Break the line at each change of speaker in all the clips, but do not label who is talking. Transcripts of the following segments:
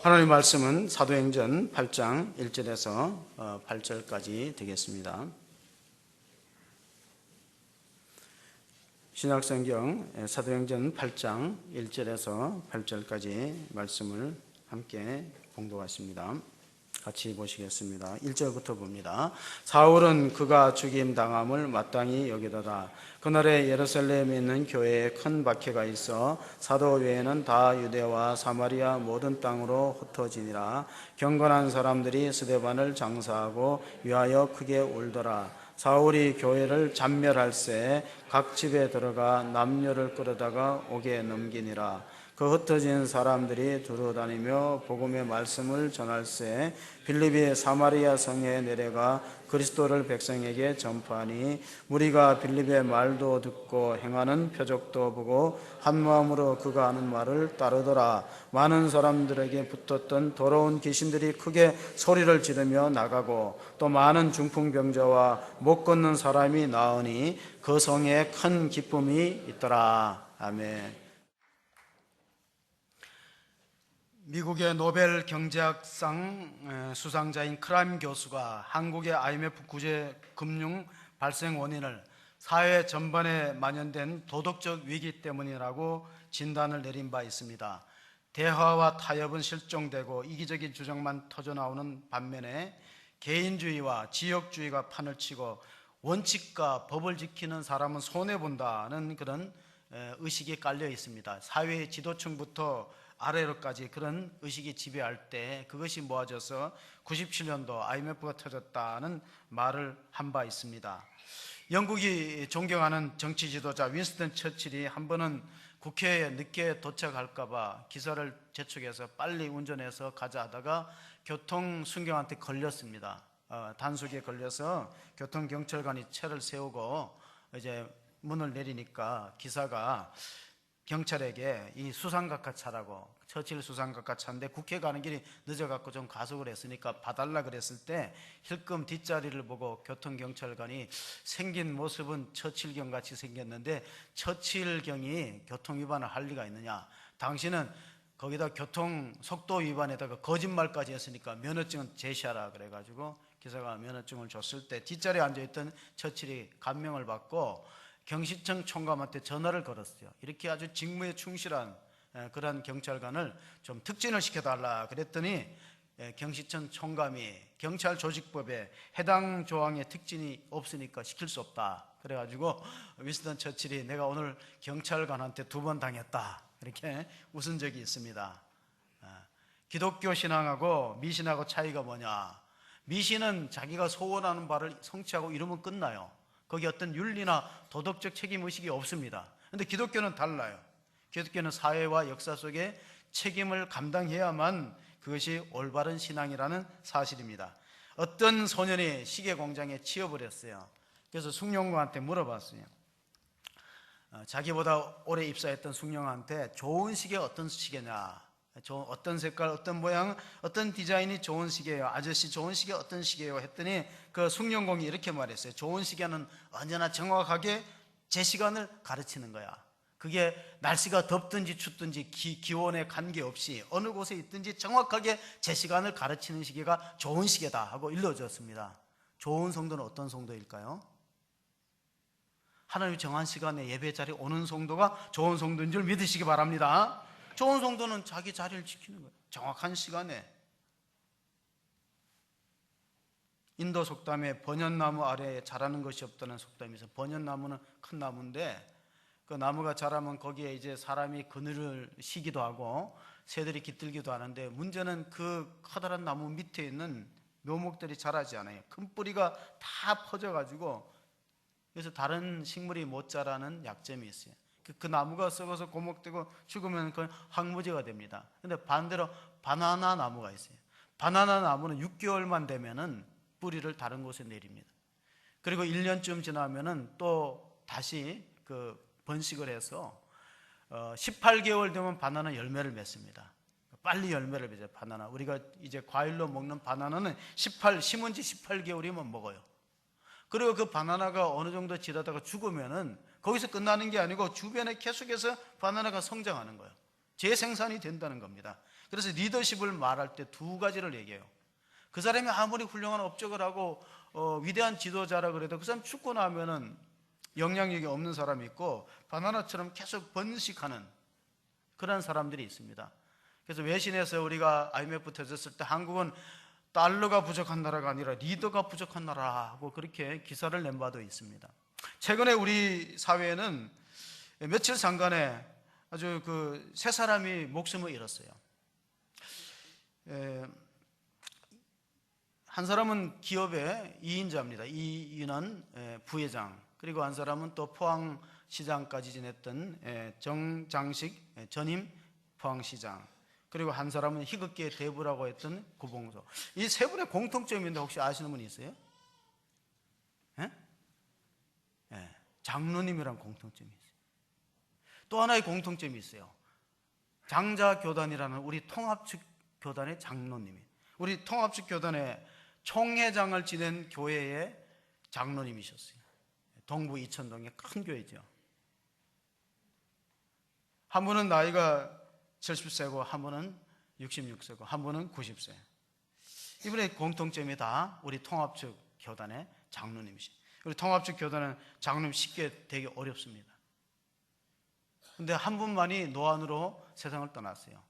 하나님 말씀은 사도행전 8장 1절에서 8절까지 되겠습니다. 신약성경 사도행전 8장 1절에서 8절까지 말씀을 함께 봉독하십니다. 같이 보시겠습니다. 1절부터 봅니다. 사울은 그가 죽임당함을 마땅히 여기더라. 그날에 예루살렘에 있는 교회에 큰 박해가 있어 사도 외에는 다 유대와 사마리아 모든 땅으로 흩어지니라. 경건한 사람들이 스데반을 장사하고 위하여 크게 울더라. 사울이 교회를 잔멸할새 각 집에 들어가 남녀를 끌어다가 옥에 넘기니라. 그 흩어진 사람들이 두루다니며 복음의 말씀을 전할새 빌립이 사마리아 성에 내려가 그리스도를 백성에게 전파하니 무리가 빌립의 말도 듣고 행하는 표적도 보고 한 마음으로 그가 하는 말을 따르더라. 많은 사람들에게 붙었던 더러운 귀신들이 크게 소리를 지르며 나가고 또 많은 중풍병자와 못 걷는 사람이 나으니 그 성에 큰 기쁨이 있더라. 아멘. 미국의 노벨 경제학상 수상자인 크라임 교수가 한국의 IMF 구제 금융 발생 원인을 사회 전반에 만연된 도덕적 위기 때문이라고 진단을 내린 바 있습니다. 대화와 타협은 실종되고 이기적인 주장만 터져나오는 반면에 개인주의와 지역주의가 판을 치고 원칙과 법을 지키는 사람은 손해본다는 그런 의식이 깔려 있습니다. 사회의 지도층부터 아래로까지 그런 의식이 지배할 때 그것이 모아져서 97년도 IMF가 터졌다는 말을 한 바 있습니다. 영국이 존경하는 정치 지도자 윈스턴 처칠이 한 번은 국회에 늦게 도착할까 봐 기사를 재촉해서 빨리 운전해서 가자 하다가 교통순경한테 걸렸습니다. 단속에 걸려서 교통경찰관이 차를 세우고 이제 문을 내리니까 기사가 경찰에게 이 수상각하 차라고, 처칠 수상각하 차인데 국회 가는 길이 늦어갖고 좀 가속을 했으니까 봐달라 그랬을 때 힐끔 뒷자리를 보고 교통경찰관이 생긴 모습은 처칠경 같이 생겼는데 처칠경이 교통위반을 할 리가 있느냐, 당신은 거기다 교통 속도 위반에다가 거짓말까지 했으니까 면허증은 제시하라 그래가지고 기사가 면허증을 줬을 때 뒷자리에 앉아있던 처칠이 감명을 받고 경시청 총감한테 전화를 걸었어요. 이렇게 아주 직무에 충실한 그런 경찰관을 좀 특진을 시켜달라 그랬더니 경시청 총감이 경찰 조직법에 해당 조항에 특진이 없으니까 시킬 수 없다 그래가지고 윈스턴 처칠이 내가 오늘 경찰관한테 2번 당했다 이렇게 웃은 적이 있습니다. 기독교 신앙하고 미신하고 차이가 뭐냐, 미신은 자기가 소원하는 바를 성취하고 이루면 끝나요. 거기 어떤 윤리나 도덕적 책임의식이 없습니다. 그런데 기독교는 달라요. 기독교는 사회와 역사 속에 책임을 감당해야만 그것이 올바른 신앙이라는 사실입니다. 어떤 소년이 시계 공장에 취업을 했어요. 그래서 숭룡관한테 물어봤어요. 자기보다 오래 입사했던 숭룡한테 좋은 시계 어떤 시계냐, 어떤 색깔, 어떤 모양, 어떤 디자인이 좋은 시계예요, 아저씨 좋은 시계 어떤 시계예요 했더니 그 숭룡공이 이렇게 말했어요. 좋은 시계는 언제나 정확하게 제 시간을 가르치는 거야. 그게 날씨가 덥든지 춥든지 기온에 관계없이 어느 곳에 있든지 정확하게 제 시간을 가르치는 시계가 좋은 시계다 하고 일러줬습니다. 좋은 성도는 어떤 성도일까요? 하나님이 정한 시간에 예배 자리에 오는 성도가 좋은 성도인 줄 믿으시기 바랍니다. 좋은 성도는 자기 자리를 지키는 거예요. 정확한 시간에. 인도 속담에 번연나무 아래에 자라는 것이 없다는 속담이 있어요. 번연나무는 큰 나무인데 그 나무가 자라면 거기에 이제 사람이 그늘을 쉬기도 하고 새들이 깃들기도 하는데 문제는 그 커다란 나무 밑에 있는 묘목들이 자라지 않아요. 큰 뿌리가 다 퍼져가지고 그래서 다른 식물이 못 자라는 약점이 있어요. 그 나무가 썩어서 고목되고 죽으면 그건 황무지가 됩니다. 그런데 반대로 바나나 나무가 있어요. 바나나 나무는 6개월만 되면은 뿌리를 다른 곳에 내립니다. 그리고 1년쯤 지나면은 또 다시 그 번식을 해서 18개월 되면 바나나 열매를 맺습니다. 빨리 열매를 맺어요. 바나나, 우리가 이제 과일로 먹는 바나나는 심은 지 18개월이면 먹어요. 그리고 그 바나나가 어느 정도 지나다가 죽으면은 거기서 끝나는 게 아니고 주변에 계속해서 바나나가 성장하는 거예요. 재생산이 된다는 겁니다. 그래서 리더십을 말할 때 두 가지를 얘기해요. 그 사람이 아무리 훌륭한 업적을 하고 위대한 지도자라 그래도 그 사람 죽고 나면은 영향력이 없는 사람이 있고, 바나나처럼 계속 번식하는 그런 사람들이 있습니다. 그래서 외신에서 우리가 IMF 터졌을 때 한국은 달러가 부족한 나라가 아니라 리더가 부족한 나라하고 그렇게 기사를 낸 바도 있습니다. 최근에 우리 사회에는 며칠 상간에 아주 세 사람이 목숨을 잃었어요. 한 사람은 기업의 2인자입니다. 이인원 부회장, 그리고 한 사람은 또 포항시장까지 지냈던 정장식 전임 포항시장, 그리고 한 사람은 희극계의 대부라고 했던 구봉서. 이 세 분의 공통점이 있는데 혹시 아시는 분이 있어요? 장로님이란 공통점이 있어요. 또 하나의 공통점이 있어요. 장자교단이라는 우리 통합측 교단의 장로님이, 우리 통합측 교단의 총회장을 지낸 교회의 장로님이셨어요. 동부 이천동의 큰 교회죠. 한 분은 나이가 70세고 한 분은 66세고 한 분은 90세. 이분의 공통점이 다 우리 통합측 교단의 장로님이시죠. 우리 통합측 교단은 장로님 쉽게 되기 어렵습니다. 근데 한 분만이 노안으로 세상을 떠났어요.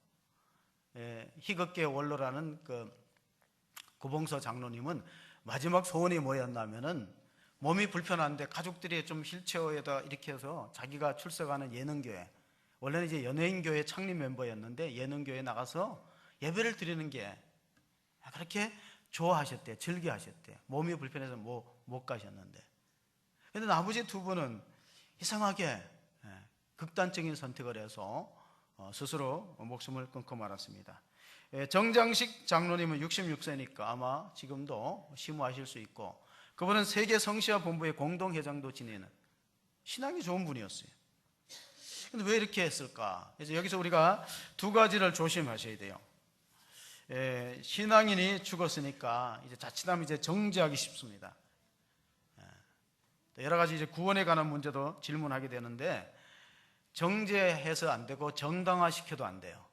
희극계 원로라는 구봉서 장로님은 마지막 소원이 뭐였냐면은, 몸이 불편한데 가족들이 좀 휠체어에다 이렇게 해서 자기가 출석하는 예능교회, 원래는 이제 연예인교회 창립 멤버였는데 예능교회에 나가서 예배를 드리는 게 그렇게 좋아하셨대요. 즐겨하셨대요. 몸이 불편해서 못 가셨는데. 그런데 나머지 두 분은 이상하게 극단적인 선택을 해서 스스로 목숨을 끊고 말았습니다. 정장식 장로님은 66세니까 아마 지금도 심우하실 수 있고, 그분은 세계 성시화 본부의 공동회장도 지내는 신앙이 좋은 분이었어요. 근데 왜 이렇게 했을까? 그래서 여기서 우리가 두 가지를 조심하셔야 돼요. 신앙인이 죽었으니까 이제 자칫하면 이제 정죄하기 쉽습니다. 여러 가지 이제 구원에 관한 문제도 질문하게 되는데, 정죄해서 안 되고 정당화시켜도 안 돼요.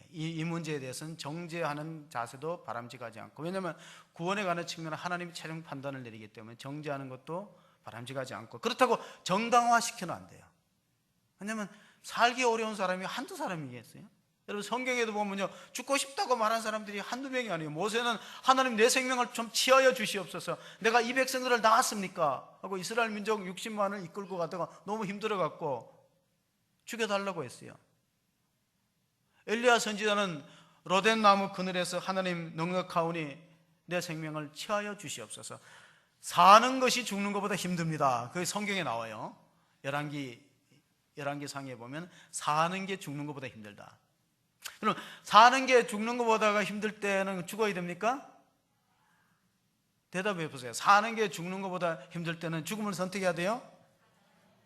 이 문제에 대해서는 정죄하는 자세도 바람직하지 않고, 왜냐하면 구원에 관한 측면은 하나님이 최종 판단을 내리기 때문에 정죄하는 것도 바람직하지 않고, 그렇다고 정당화시켜는 안 돼요. 왜냐하면 살기 어려운 사람이 한두 사람이겠어요? 여러분 성경에도 보면요, 죽고 싶다고 말한 사람들이 한두 명이 아니에요. 모세는 하나님 내 생명을 좀 취하여 주시옵소서, 내가 이 백성들을 낳았습니까? 하고 이스라엘 민족 60만을 이끌고 가다가 너무 힘들어갖고 죽여달라고 했어요. 엘리야 선지자는 로덴 나무 그늘에서 하나님 넉넉하오니 내 생명을 취하여 주시옵소서. 사는 것이 죽는 것보다 힘듭니다. 그게 성경에 나와요. 열왕기 상에 보면 사는 게 죽는 것보다 힘들다. 그럼 사는 게 죽는 것보다 힘들 때는 죽어야 됩니까? 대답해 보세요. 사는 게 죽는 것보다 힘들 때는 죽음을 선택해야 돼요?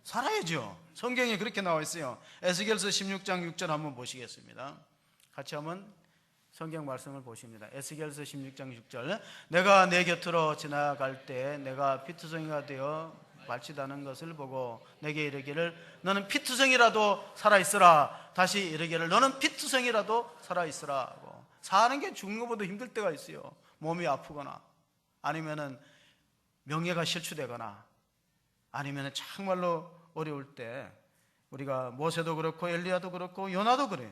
살아야죠. 성경에 그렇게 나와 있어요. 에스겔서 16장 6절 한번 보시겠습니다. 같이 한번 성경 말씀을 보십니다. 에스겔서 16장 6절. 내가 내 곁으로 지나갈 때 내가 피투성이가 되어 발치다는 것을 보고 내게 이르기를 너는 피투성이라도 살아있으라. 다시 이르기를 너는 피투성이라도 살아있으라 하고. 사는 게 죽는 것보다 힘들 때가 있어요. 몸이 아프거나 아니면은 명예가 실추되거나 아니면은 정말로 어려울 때, 우리가 모세도 그렇고 엘리야도 그렇고 요나도 그래요.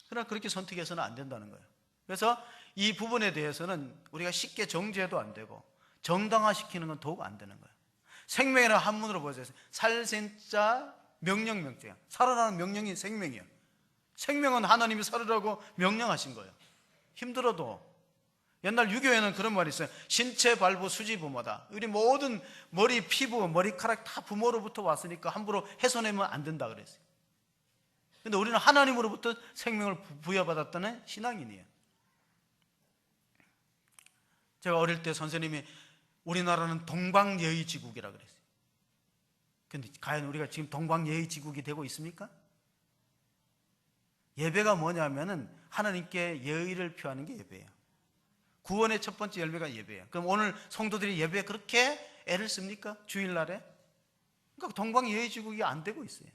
그러나 그렇게 선택해서는 안 된다는 거예요. 그래서 이 부분에 대해서는 우리가 쉽게 정죄도 안 되고 정당화시키는 건 더욱 안 되는 거예요. 생명이라는 한문으로 보세요. 살생자 명령명자야. 살아라는 명령이 생명이에요. 생명은 하나님이 살으라고 명령하신 거예요. 힘들어도. 옛날 유교에는 그런 말이 있어요. 신체 발부 수지 부모다. 우리 모든 머리, 피부, 머리카락 다 부모로부터 왔으니까 함부로 훼손하면 안 된다 그랬어요. 근데 우리는 하나님으로부터 생명을 부여받았다는 신앙인이에요. 제가 어릴 때 선생님이 우리나라는 동방예의지국이라 그랬어요. 근데 과연 우리가 지금 동방예의지국이 되고 있습니까? 예배가 뭐냐면은 하나님께 예의를 표하는 게 예배예요. 구원의 첫 번째 열매가 예배예요. 그럼 오늘 성도들이 예배에 그렇게 애를 씁니까? 주일날에? 그러니까 동방예의지국이 안 되고 있어요.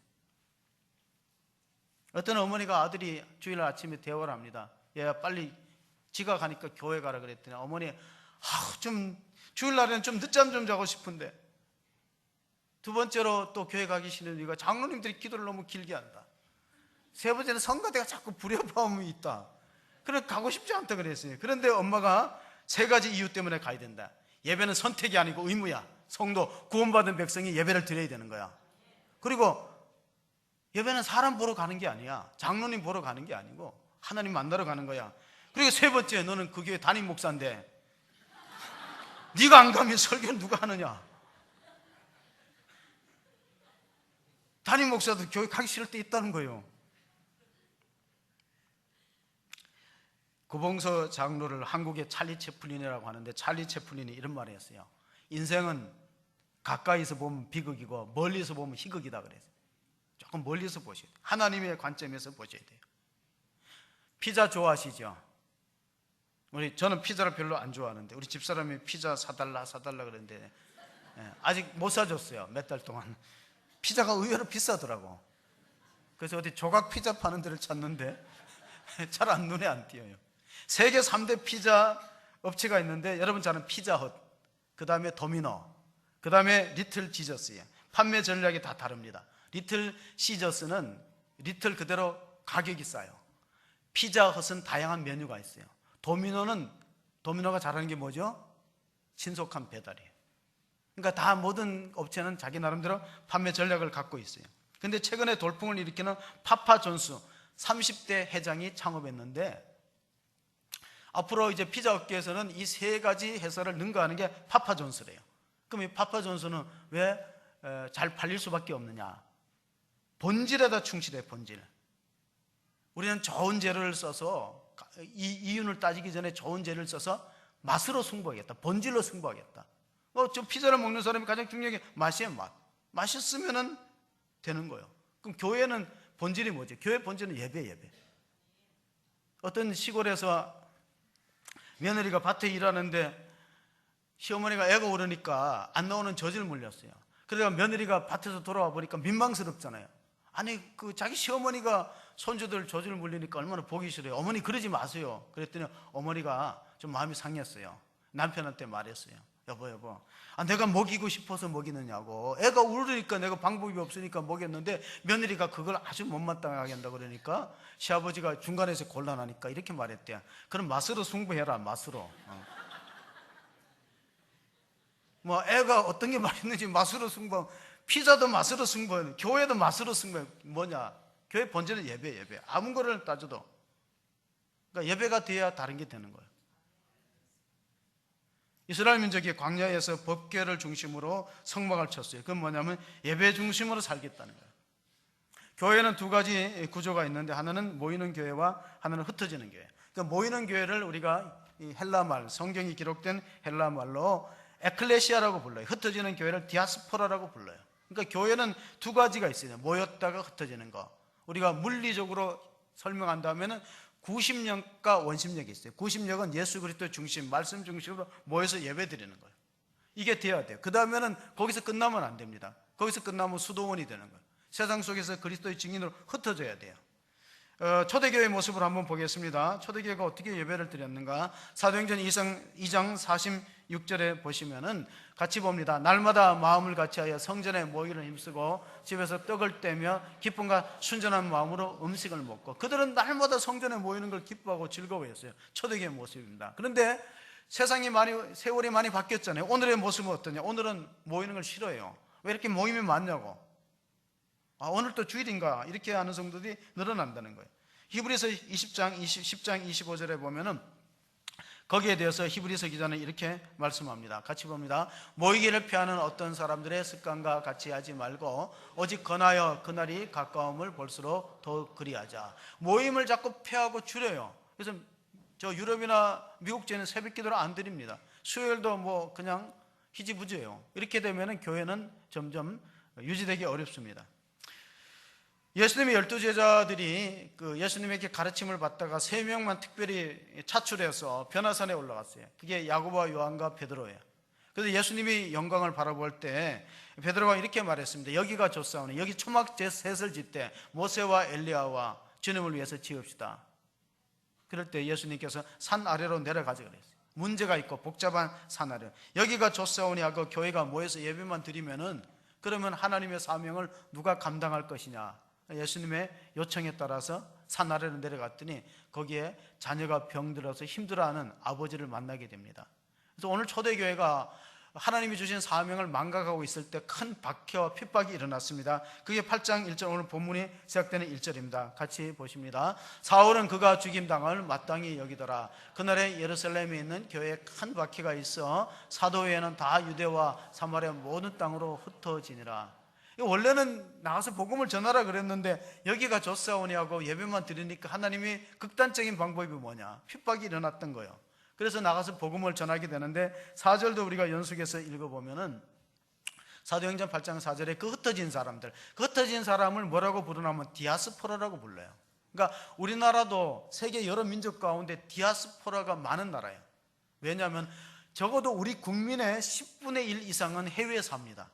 어떤 어머니가 아들이 주일날 아침에 대화를 합니다. 얘가 빨리 지가 가니까 교회 가라 그랬더니 어머니, 좀 주일날에는 좀 늦잠 좀 자고 싶은데. 두 번째로 또 교회 가기 싫은 이유가 장로님들이 기도를 너무 길게 한다. 세 번째는 성가대가 자꾸 불협화음이 있다. 그래 가고 싶지 않다 그랬어요. 그런데 엄마가 세 가지 이유 때문에 가야 된다. 예배는 선택이 아니고 의무야. 성도 구원받은 백성이 예배를 드려야 되는 거야. 그리고 예배는 사람 보러 가는 게 아니야. 장로님 보러 가는 게 아니고 하나님 만나러 가는 거야. 그리고 세 번째, 너는 그 교회 담임 목사인데 네가 안 가면 설교는 누가 하느냐. 담임 목사도 교회 가기 싫을 때 있다는 거예요. 구봉서 장로를 한국의 찰리 채플린이라고 하는데, 찰리 채플린이 이런 말을 했어요. 인생은 가까이서 보면 비극이고 멀리서 보면 희극이다 그랬어요. 조금 멀리서 보셔야 돼요. 하나님의 관점에서 보셔야 돼요. 피자 좋아하시죠? 저는 피자를 별로 안 좋아하는데 우리 집사람이 피자 사달라 그러는데 아직 못 사줬어요. 몇 달 동안. 피자가 의외로 비싸더라고. 그래서 어디 조각 피자 파는 데를 찾는데 잘 눈에 안 띄어요. 세계 3대 피자 업체가 있는데 여러분 잘 아는 피자헛, 그 다음에 도미노, 그 다음에 리틀 지저스예요. 판매 전략이 다 다릅니다. 리틀 시저스는 리틀 그대로 가격이 싸요. 피자헛은 다양한 메뉴가 있어요. 도미노가 잘하는 게 뭐죠? 신속한 배달이에요. 그러니까 다 모든 업체는 자기 나름대로 판매 전략을 갖고 있어요. 근데 최근에 돌풍을 일으키는 파파존스 30대 회장이 창업했는데, 앞으로 이제 피자 업계에서는 이 세 가지 회사를 능가하는 게 파파존스래요. 그럼 이 파파존스는 왜 잘 팔릴 수밖에 없느냐? 본질에다 충실해. 본질. 우리는 좋은 재료를 써서, 이윤을 따지기 전에 좋은 재료를 써서 맛으로 승부하겠다. 본질로 승부하겠다. 저 피자를 먹는 사람이 가장 중요한 게 맛이에요. 맛있으면 되는 거예요. 그럼 교회는 본질이 뭐죠? 교회 본질은 예배. 어떤 시골에서 며느리가 밭에 일하는데 시어머니가 애가 오르니까 안 나오는 젖을 물렸어요. 그래서 며느리가 밭에서 돌아와 보니까 민망스럽잖아요. 아니 자기 시어머니가 손주들 젖을 물리니까 얼마나 보기 싫어요. 어머니 그러지 마세요. 그랬더니 어머니가 좀 마음이 상했어요. 남편한테 말했어요. 여보, 내가 먹이고 싶어서 먹이느냐고. 애가 울으니까 내가 방법이 없으니까 먹였는데 며느리가 그걸 아주 못마땅하게 한다 그러니까 시아버지가 중간에서 곤란하니까 이렇게 말했대요. 그럼 맛으로 승부해라. 맛으로. 애가 어떤 게 맛있는지 맛으로 승부. 피자도 맛으로 승부해. 교회도 맛으로 승부해. 뭐냐? 교회 본질은 예배. 아무 거를 따져도. 그러니까 예배가 돼야 다른 게 되는 거예요. 이스라엘 민족이 광야에서 법궤를 중심으로 성막을 쳤어요. 그건 뭐냐면 예배 중심으로 살겠다는 거예요. 교회는 두 가지 구조가 있는데, 하나는 모이는 교회와 하나는 흩어지는 교회. 그러니까 모이는 교회를 우리가 헬라말, 성경이 기록된 헬라말로 에클레시아라고 불러요. 흩어지는 교회를 디아스포라라고 불러요. 그러니까 교회는 두 가지가 있어요. 모였다가 흩어지는 거. 우리가 물리적으로 설명한다면은 구심력과 원심력이 있어요. 구심력은 예수 그리스도 중심, 말씀 중심으로 모여서 예배 드리는 거예요. 이게 돼야 돼요. 그 다음에는 거기서 끝나면 안 됩니다. 거기서 끝나면 수도원이 되는 거예요. 세상 속에서 그리스도의 증인으로 흩어져야 돼요. 초대교회의 모습을 한번 보겠습니다. 초대교회가 어떻게 예배를 드렸는가? 사도행전 2장 46절에 보시면은 같이 봅니다. 날마다 마음을 같이하여 성전에 모이기를 힘쓰고 집에서 떡을 떼며 기쁨과 순전한 마음으로 음식을 먹고. 그들은 날마다 성전에 모이는 걸 기뻐하고 즐거워했어요. 초대교회의 모습입니다. 그런데 세월이 많이 바뀌었잖아요. 오늘의 모습은 어떠냐? 오늘은 모이는 걸 싫어해요. 왜 이렇게 모임이 많냐고. 오늘 또 주일인가? 이렇게 하는 성도들이 늘어난다는 거예요. 히브리서 10장 25절에 보면은 거기에 대해서 히브리서 기자는 이렇게 말씀합니다. 같이 봅니다. 모이기를 피하는 어떤 사람들의 습관과 같이 하지 말고 오직 권하여 그날이 가까움을 볼수록 더욱 그리하자. 모임을 자꾸 피하고 줄여요. 그래서 저 유럽이나 미국제는 새벽 기도를 안 드립니다. 수요일도 그냥 희지부지예요. 이렇게 되면 교회는 점점 유지되기 어렵습니다. 예수님의 12제자들이 예수님에게 가르침을 받다가 3명만 특별히 차출해서 변화산에 올라갔어요. 그게 야고보와 요한과 베드로예요. 그래서 예수님이 영광을 바라볼 때 베드로가 이렇게 말했습니다. 여기가 좋사오니 여기 초막셋을 짓되 모세와 엘리야와 주님을 위해서 지읍시다. 그럴 때 예수님께서 산 아래로 내려가자 그랬어요. 문제가 있고 복잡한 산 아래, 여기가 좋사오니 하고 교회가 모여서 예배만 드리면은 그러면 하나님의 사명을 누가 감당할 것이냐. 예수님의 요청에 따라서 산 아래로 내려갔더니 거기에 자녀가 병들어서 힘들어하는 아버지를 만나게 됩니다. 그래서 오늘 초대교회가 하나님이 주신 사명을 망각하고 있을 때 큰 박해와 핍박이 일어났습니다. 그게 8장 1절, 오늘 본문이 시작되는 1절입니다. 같이 보십니다. 사울은 그가 죽임당함을 마땅히 여기더라. 그날에 예루살렘에 있는 교회에 큰 박해가 있어 사도회는 다 유대와 사마리아 모든 땅으로 흩어지니라. 원래는 나가서 복음을 전하라 그랬는데 여기가 좋사오니 하고 예배만 드리니까 하나님이 극단적인 방법이 뭐냐, 핍박이 일어났던 거예요. 그래서 나가서 복음을 전하게 되는데 4절도 우리가 연속해서 읽어보면은 사도행전 8장 4절에 그 흩어진 사람들, 그 흩어진 사람을 뭐라고 부르냐면 디아스포라라고 불러요. 그러니까 우리나라도 세계 여러 민족 가운데 디아스포라가 많은 나라예요. 왜냐하면 적어도 우리 국민의 10분의 1 이상은 해외에 삽니다.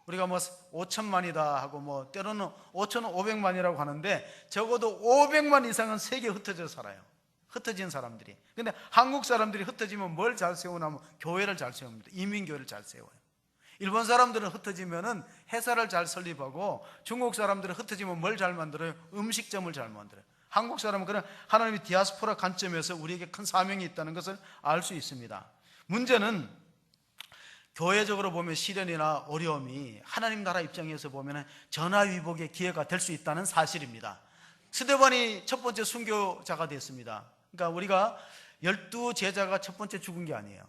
우리가 뭐 5천만이다 하고 뭐 때로는 5,500만이라고 하는데 적어도 500만 이상은 세계에 흩어져 살아요. 흩어진 사람들이. 근데 한국 사람들이 흩어지면 뭘 잘 세우냐면 교회를 잘 세웁니다. 이민교회를 잘 세워요. 일본 사람들은 흩어지면은 회사를 잘 설립하고, 중국 사람들은 흩어지면 뭘 잘 만들어요? 음식점을 잘 만들어요. 한국 사람은 그런 하나님의 디아스포라 관점에서 우리에게 큰 사명이 있다는 것을 알 수 있습니다. 문제는 교회적으로 보면 시련이나 어려움이 하나님 나라 입장에서 보면 전화위복의 기회가 될 수 있다는 사실입니다. 스데반이 첫 번째 순교자가 됐습니다. 그러니까 우리가 12제자가 첫 번째 죽은 게 아니에요.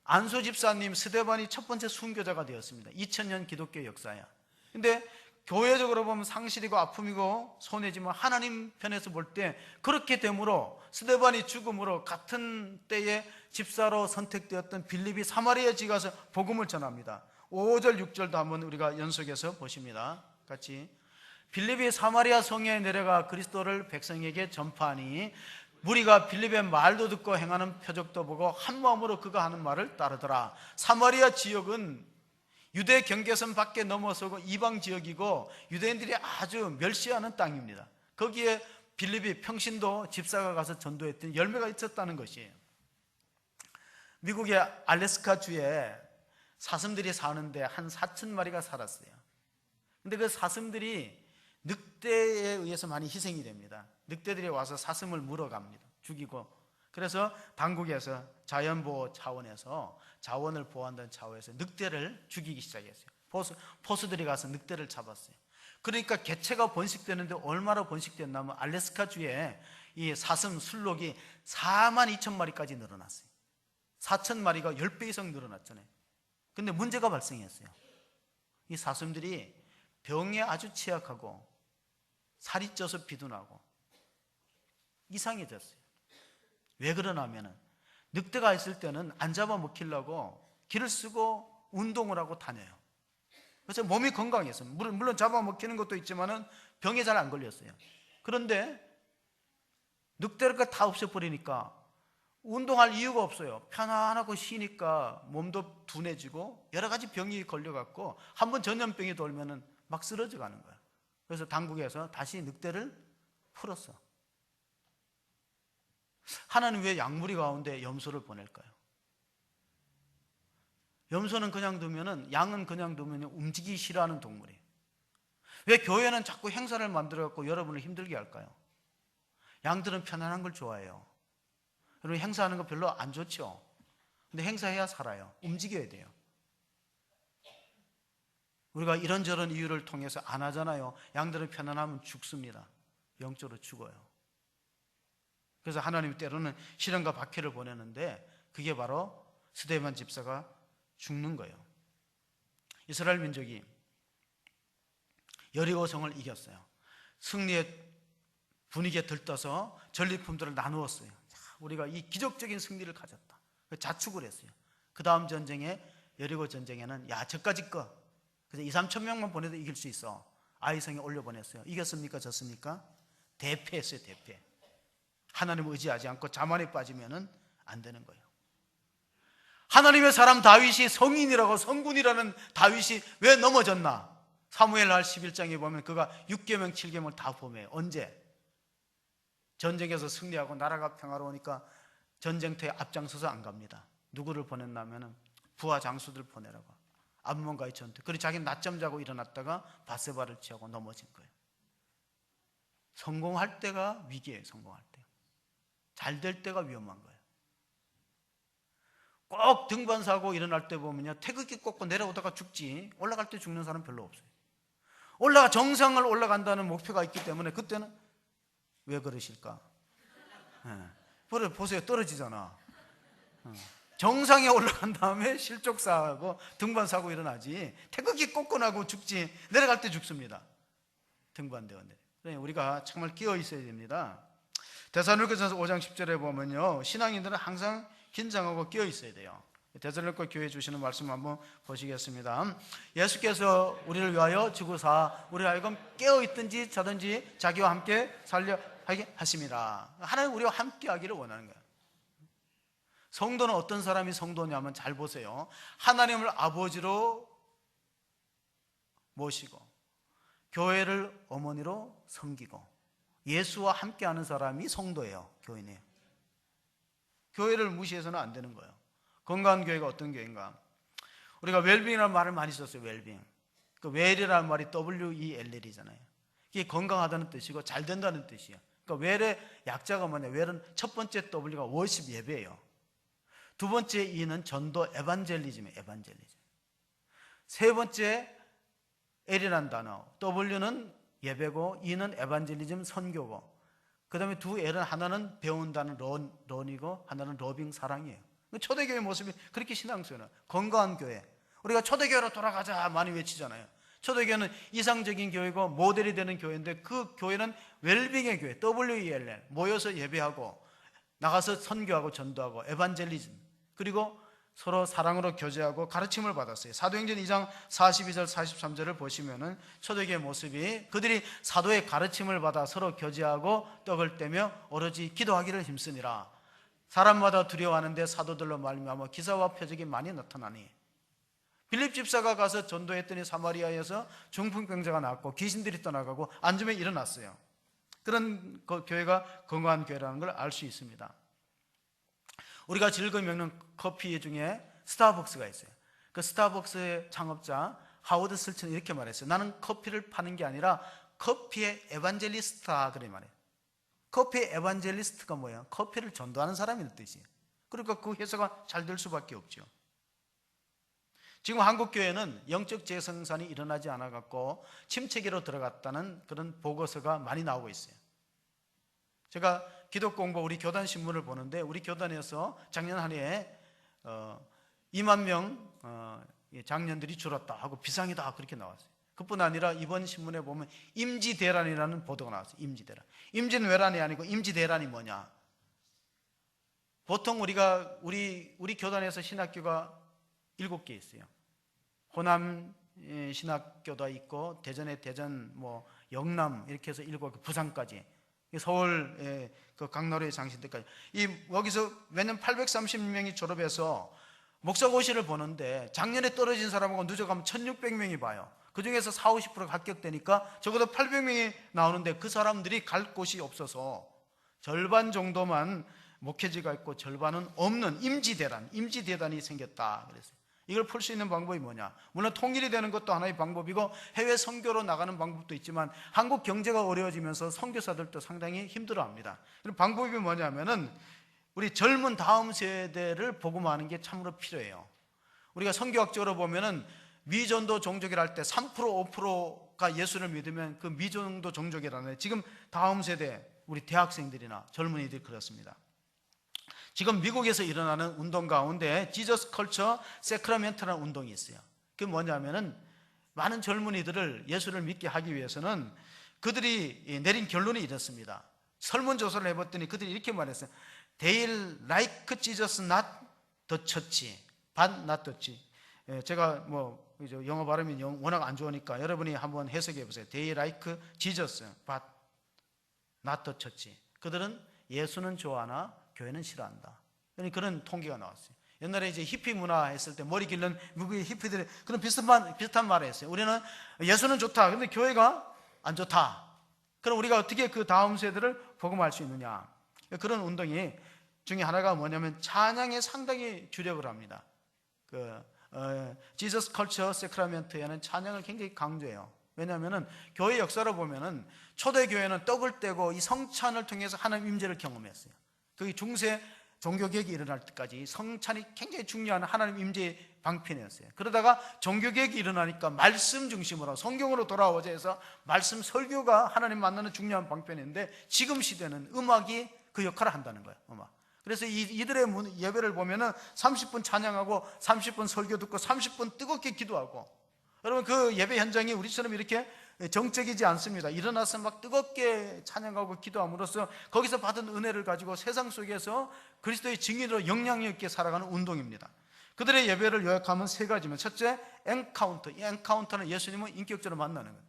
안수 집사님, 스데반이 첫 번째 순교자가 되었습니다. 2000년 기독교 역사야. 근데 교회적으로 보면 상실이고 아픔이고 손해지만 하나님 편에서 볼 때 그렇게 되므로 스데반이 죽음으로 같은 때에 집사로 선택되었던 빌립이 사마리아 지에 가서 복음을 전합니다. 5절 6절도 한번 우리가 연속해서 보십니다. 같이. 빌립이 사마리아 성에 내려가 그리스도를 백성에게 전파하니 무리가 빌립의 말도 듣고 행하는 표적도 보고 한 마음으로 그가 하는 말을 따르더라. 사마리아 지역은 유대 경계선 밖에 넘어서고 이방 지역이고 유대인들이 아주 멸시하는 땅입니다. 거기에 빌립이 평신도 집사가 가서 전도했더니 열매가 있었다는 것이에요. 미국의 알래스카 주에 사슴들이 사는데 한 4,000마리가 살았어요. 근데 그 사슴들이 늑대에 의해서 많이 희생이 됩니다. 늑대들이 와서 사슴을 물어갑니다. 죽이고. 그래서 당국에서 자연보호 차원에서 자원을 보호한다는 차원에서 늑대를 죽이기 시작했어요. 포수들이 가서 늑대를 잡았어요. 그러니까 개체가 번식되는데 얼마나 번식됐냐면 알래스카주에 이 사슴 순록이 42,000마리까지 늘어났어요. 4,000마리가 10배 이상 늘어났잖아요. 근데 문제가 발생했어요. 이 사슴들이 병에 아주 취약하고 살이 쪄서 비둔하고 이상해졌어요. 왜 그러냐면은 늑대가 있을 때는 안 잡아먹히려고 길을 쓰고 운동을 하고 다녀요. 그래서 몸이 건강했어요. 물론 잡아먹히는 것도 있지만은 병에 잘 안 걸렸어요. 그런데 늑대가 다 없애버리니까 운동할 이유가 없어요. 편안하고 쉬니까 몸도 둔해지고 여러 가지 병이 걸려갖고 한번 전염병이 돌면은 막 쓰러져 가는 거야. 그래서 당국에서 다시 늑대를 풀었어. 하나님 왜 양무리 가운데 염소를 보낼까요? 염소는 그냥 두면은, 양은 그냥 두면 움직이기 싫어하는 동물이에요. 왜 교회는 자꾸 행사를 만들어갖고 여러분을 힘들게 할까요? 양들은 편안한 걸 좋아해요. 여러분 행사하는 거 별로 안 좋죠? 근데 행사해야 살아요. 움직여야 돼요. 우리가 이런저런 이유를 통해서 안 하잖아요. 양들은 편안하면 죽습니다. 영적으로 죽어요. 그래서 하나님이 때로는 시련과 박해를 보내는데 그게 바로 스데반 집사가 죽는 거예요. 이스라엘 민족이 여리고성을 이겼어요. 승리의 분위기에 들떠서 전리품들을 나누었어요. 우리가 이 기적적인 승리를 가졌다. 자축을 했어요. 그 다음 전쟁에, 여리고 전쟁에는 야 저까지 거 그래서 2-3천 명만 보내도 이길 수 있어. 아이성에 올려보냈어요. 이겼습니까? 졌습니까? 대패했어요. 대패. 하나님을 의지하지 않고 자만에 빠지면 안 되는 거예요. 하나님의 사람 다윗이 성인이라고, 성군이라는 다윗이 왜 넘어졌나? 사무엘하 11장에 보면 그가 6계명 7계명을 다 범해요. 언제? 전쟁에서 승리하고 나라가 평화로우니까 전쟁터에 앞장서서 안 갑니다. 누구를 보냈냐면 부하 장수들 보내라고. 암몬과의 전투. 그리고 자기는 낮잠 자고 일어났다가 바세바를 취하고 넘어진 거예요. 성공할 때가 위기예요. 성공할 때. 잘 될 때가 위험한 거예요. 꼭 등반 사고 일어날 때 보면요, 태극기 꽂고 내려오다가 죽지 올라갈 때 죽는 사람 별로 없어요. 정상을 올라간다는 목표가 있기 때문에 그때는 왜 그러실까? 보세요, 떨어지잖아. 정상에 올라간 다음에 실족사하고 등반사고 일어나지, 태극기 꽂고 나고 죽지 내려갈 때 죽습니다. 등반대원들. 우리가 정말 끼어 있어야 됩니다. 데살로니가전서 5장 10절에 보면요, 신앙인들은 항상 긴장하고 끼어 있어야 돼요. 데살로니가 교회 주시는 말씀 한번 보시겠습니다. 예수께서 우리를 위하여 지구사 우리 하여금 깨어 있든지 자든지 자기와 함께 살려 하게 하십니다. 하나님 우리와 함께 하기를 원하는 거예요. 성도는 어떤 사람이 성도냐면, 잘 보세요. 하나님을 아버지로 모시고 교회를 어머니로 섬기고 예수와 함께하는 사람이 성도예요. 교인이에요. 교회를 무시해서는 안 되는 거예요. 건강한 교회가 어떤 교회인가? 우리가 웰빙이라는 말을 많이 썼어요. 웰빙. 그 웰이라는 말이 WELL이잖아요. 이게 건강하다는 뜻이고 잘 된다는 뜻이에요. 그러니까 웰의 약자가 뭐냐? 웰은 첫 번째 W가 워십, 예배예요. 두 번째 E는 전도, 에반젤리즘이에요. 에반젤리즘. 세 번째 L이라는 단어, W는 예배고 E는 에반젤리즘, 선교고, 그 다음에 두 L은 하나는 배운다는 런이고 하나는 러빙, 사랑이에요. 초대교회 모습이 그렇게 신앙스러워요. 건강한 교회. 우리가 초대교회로 돌아가자 많이 외치잖아요. 초대교회는 이상적인 교회고 모델이 되는 교회인데, 그 교회는 웰빙의 교회, WELL, 모여서 예배하고 나가서 선교하고 전도하고 에반젤리즘, 그리고 서로 사랑으로 교제하고 가르침을 받았어요. 사도행전 2장 42절 43절을 보시면은 초대교회 모습이, 그들이 사도의 가르침을 받아 서로 교제하고 떡을 떼며 오로지 기도하기를 힘쓰니라. 사람마다 두려워하는데 사도들로 말미암아 기사와 표적이 많이 나타나니. 빌립 집사가 가서 전도했더니 사마리아에서 중풍병자가 낫고 귀신들이 떠나가고 안점에 일어났어요. 그런 교회가 건강한 교회라는 걸 알 수 있습니다. 우리가 즐거이 먹는 커피 중에 스타벅스가 있어요. 그 스타벅스의 창업자 하워드 슬츠는 이렇게 말했어요. 나는 커피를 파는 게 아니라 커피의 에반젤리스트다, 그래 말해요. 커피의 에반젤리스트가 뭐예요? 커피를 전도하는 사람이라는 뜻이에요. 그러니까 그 회사가 잘 될 수밖에 없죠. 지금 한국 교회는 영적 재생산이 일어나지 않아 갖고 침체기로 들어갔다는 그런 보고서가 많이 나오고 있어요. 제가 기독 공부 우리 교단 신문을 보는데, 우리 교단에서 작년 한 해에 2만 명 장년들이 줄었다 하고 비상이다 그렇게 나왔어요. 그뿐 아니라 이번 신문에 보면 임지대란이라는 보도가 나왔어요. 임지대란. 임지는 외란이 아니고 임지대란이 뭐냐? 보통 우리 교단에서 신학교가 7개 있어요. 호남 신학교도 있고, 대전에 대전, 영남 이렇게 해서 7개, 부산까지, 서울 그 강나루의 장신대까지. 여기서 매년 830명이 졸업해서 목사고시를 보는데, 작년에 떨어진 사람하고 누적하면 1600명이 봐요. 그 중에서 40~50%가 합격되니까 적어도 800명이 나오는데, 그 사람들이 갈 곳이 없어서 절반 정도만 목회지가 있고 절반은 없는 임지대단이 생겼다 그랬어요. 이걸 풀 수 있는 방법이 뭐냐? 물론 통일이 되는 것도 하나의 방법이고 해외 선교로 나가는 방법도 있지만, 한국 경제가 어려워지면서 선교사들도 상당히 힘들어합니다. 그럼 방법이 뭐냐면은 우리 젊은 다음 세대를 복음화하는 게 참으로 필요해요. 우리가 선교학적으로 보면은 미전도 종족이라 할 때 3% 5%가 예수를 믿으면 그 미전도 종족이라는, 지금 다음 세대 우리 대학생들이나 젊은이들이 그렇습니다. 지금 미국에서 일어나는 운동 가운데 지저스 컬처 세크라멘트라는 운동이 있어요. 그게 뭐냐면은 많은 젊은이들을 예수를 믿게 하기 위해서는 그들이 내린 결론이 이렇습니다. 설문조사를 해봤더니 그들이 이렇게 말했어요. They like Jesus, not the church, but not the church. 제가 그죠? 영어 발음이 워낙 안 좋으니까 여러분이 한번 해석해 보세요. They like Jesus, but not the church. 그들은 예수는 좋아하나 교회는 싫어한다. 그런 통계가 나왔어요. 옛날에 이제 히피 문화 했을 때 머리 길른 미국의 히피들이 그런 비슷한 말을 했어요. 우리는 예수는 좋다. 근데 교회가 안 좋다. 그럼 우리가 어떻게 그 다음 세대를 복음할 수 있느냐? 그런 운동이 중에 하나가 뭐냐면 찬양에 상당히 주력을 합니다. 지저스 컬처 세크라멘트에는 찬양을 굉장히 강조해요. 왜냐하면 교회 역사를 보면은 초대교회는 떡을 떼고 이 성찬을 통해서 하나님 임재를 경험했어요. 그 중세 종교개혁이 일어날 때까지 성찬이 굉장히 중요한 하나님 임재의 방편이었어요. 그러다가 종교개혁이 일어나니까 말씀 중심으로 성경으로 돌아오자 해서 말씀 설교가 하나님 만나는 중요한 방편인데 지금 시대는 음악이 그 역할을 한다는 거예요. 음악. 그래서 이들의 예배를 보면은 30분 찬양하고 30분 설교 듣고 30분 뜨겁게 기도하고, 여러분 그 예배 현장이 우리처럼 이렇게 정적이지 않습니다. 일어나서 막 뜨겁게 찬양하고 기도함으로써 거기서 받은 은혜를 가지고 세상 속에서 그리스도의 증인으로 영향력 있게 살아가는 운동입니다. 그들의 예배를 요약하면 세 가지면, 첫째 엔카운터. 이 엔카운터는 예수님을 인격적으로 만나는 거예요.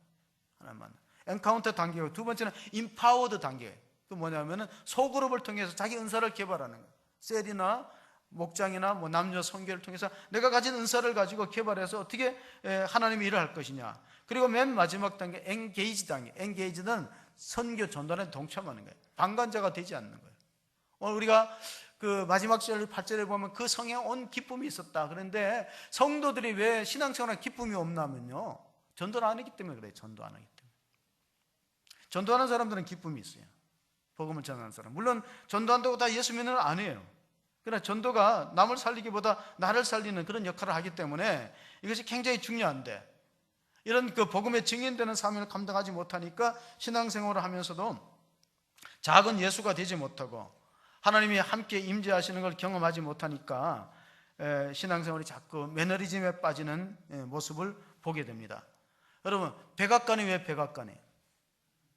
하나님 만나. 엔카운터 단계고, 두 번째는 임파워드 단계. 그 뭐냐면은 소그룹을 통해서 자기 은사를 개발하는 거예요. 셀이나 목장이나 뭐 남녀 선교를 통해서 내가 가진 은사를 가지고 개발해서 어떻게 하나님의 일을 할 것이냐. 그리고 맨 마지막 단계 엔게이지 단계. 엔게이지는 선교 전단에 동참하는 거예요. 방관자가 되지 않는 거예요. 오늘 우리가 그 마지막 절 8절에 보면 그 성에 온 기쁨이 있었다. 그런데 성도들이 왜 신앙생활에 기쁨이 없냐면요, 전도를 안 하기 때문에 그래요. 전도 안 하기 때문에. 전도하는 사람들은 기쁨이 있어요. 복음을 전하는 사람. 물론 전도한다고 다 예수 믿는 건 아니에요. 그러나 전도가 남을 살리기보다 나를 살리는 그런 역할을 하기 때문에 이것이 굉장히 중요한데, 이런 그 복음의 증인되는 사명을 감당하지 못하니까 신앙생활을 하면서도 작은 예수가 되지 못하고 하나님이 함께 임재하시는 걸 경험하지 못하니까 신앙생활이 자꾸 매너리즘에 빠지는 모습을 보게 됩니다. 여러분, 백악관이 왜 백악관이에요?